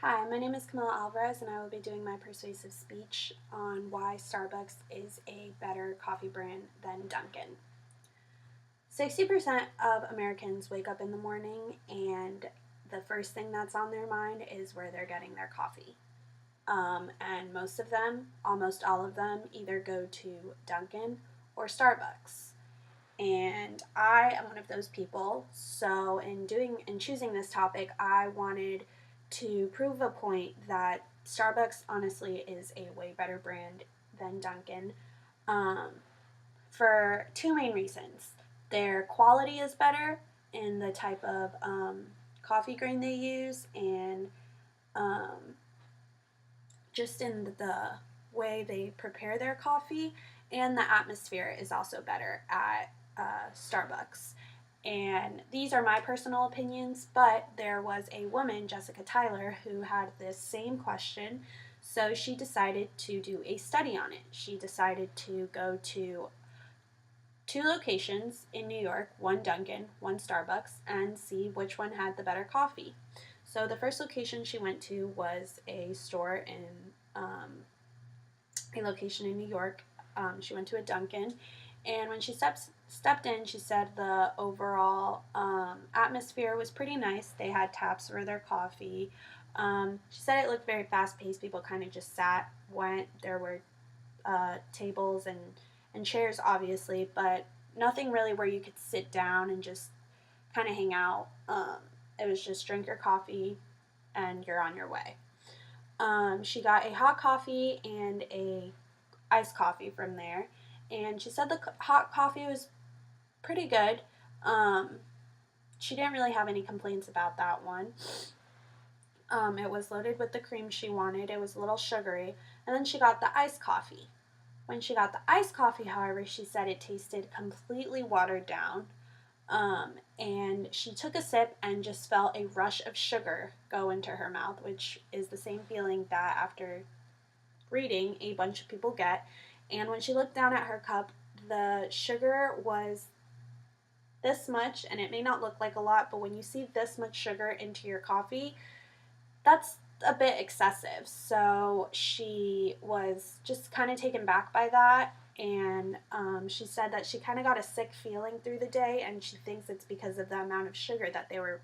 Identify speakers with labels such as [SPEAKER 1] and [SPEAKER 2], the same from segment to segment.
[SPEAKER 1] Hi, my name is Camilla Alvarez, and I will be doing my persuasive speech on why Starbucks is a better coffee brand than Dunkin'. 60% of Americans wake up in the morning, and the first thing that's on their mind is where they're getting their coffee. And most of them, almost all of them, either go to Dunkin' or Starbucks. And I am one of those people. So in choosing this topic, I wanted to prove a point that Starbucks honestly is a way better brand than Dunkin', um, for two main reasons. Their quality is better in the type of coffee grain they use, and um, just in the way they prepare their coffee, and the atmosphere is also better at Starbucks. And these are my personal opinions, but there was a woman, Jessica Tyler, who had this same question. So she decided to do a study on it. She decided to go to two locations in New York, one Dunkin', one Starbucks, and see which one had the better coffee. So the first location she went to was a store in a location in New York. She went to a Dunkin', and when she stepped in, she said the overall atmosphere was pretty nice. They had taps for their coffee. She said it looked very fast paced. People kind of just sat, went. There were tables and chairs, obviously, but nothing really where you could sit down and just kind of hang out. It was just drink your coffee and you're on your way. She got a hot coffee and a iced coffee from there, and she said the hot coffee was pretty good. She didn't really have any complaints about that one. It was loaded with the cream she wanted. It was a little sugary, and then she got the iced coffee. When she got the iced coffee, however, she said it tasted completely watered down. And she took a sip and just felt a rush of sugar go into her mouth, which is the same feeling that after reading a bunch of people get. And when she looked down at her cup, the sugar was this much, and it may not look like a lot, but when you see this much sugar into your coffee, that's a bit excessive. So she was just kind of taken back by that, and she said that she kind of got a sick feeling through the day, and she thinks it's because of the amount of sugar that they were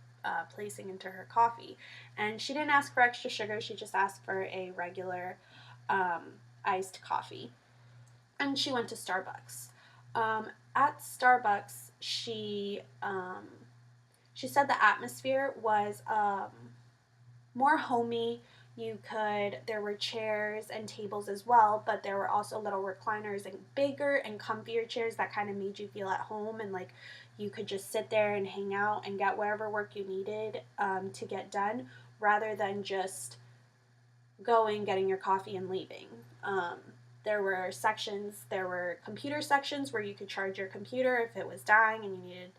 [SPEAKER 1] placing into her coffee. And she didn't ask for extra sugar, she just asked for a regular iced coffee. And she went to Starbucks. At Starbucks, she said the atmosphere was more homey. There were chairs and tables as well, but there were also little recliners and bigger and comfier chairs that kind of made you feel at home, and like you could just sit there and hang out and get whatever work you needed to get done, rather than just going, getting your coffee, and leaving. There were computer sections where you could charge your computer if it was dying and you needed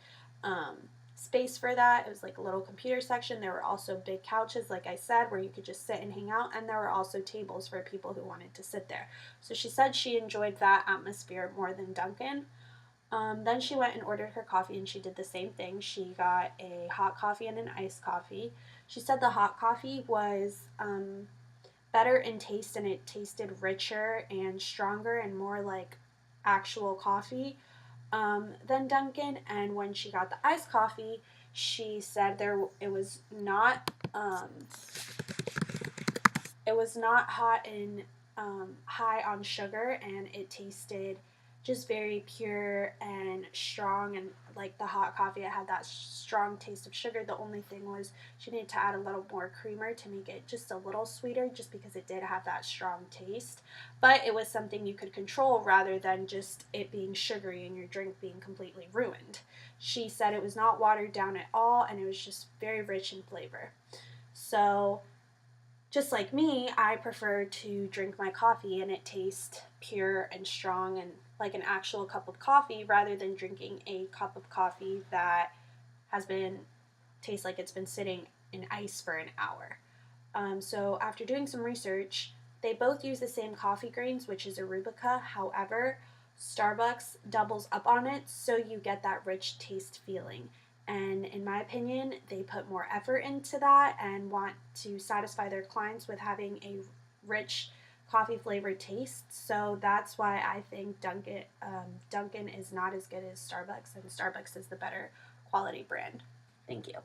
[SPEAKER 1] space for that. It was like a little computer section. There were also big couches, like I said, where you could just sit and hang out, and there were also tables for people who wanted to sit there. So she said she enjoyed that atmosphere more than Dunkin'. Then she went and ordered her coffee, and she did the same thing. She got a hot coffee and an iced coffee. She said the hot coffee was better in taste, and it tasted richer and stronger and more like actual coffee than Dunkin'. And when she got the iced coffee, she said it was not hot and high on sugar, and it tasted just very pure and strong, and like the hot coffee, it had that strong taste of sugar. The only thing was she needed to add a little more creamer to make it just a little sweeter, just because it did have that strong taste. But it was something you could control rather than just it being sugary and your drink being completely ruined. She said it was not watered down at all, and it was just very rich in flavor. So just like me, I prefer to drink my coffee and it tastes pure and strong and like an actual cup of coffee, rather than drinking a cup of coffee that tastes like it's been sitting in ice for an hour. So after doing some research, they both use the same coffee grains, which is Arabica. However, Starbucks doubles up on it, so you get that rich taste feeling. And in my opinion, they put more effort into that and want to satisfy their clients with having a rich coffee flavored taste. So that's why I think Dunkin' is not as good as Starbucks, and Starbucks is the better quality brand. Thank you.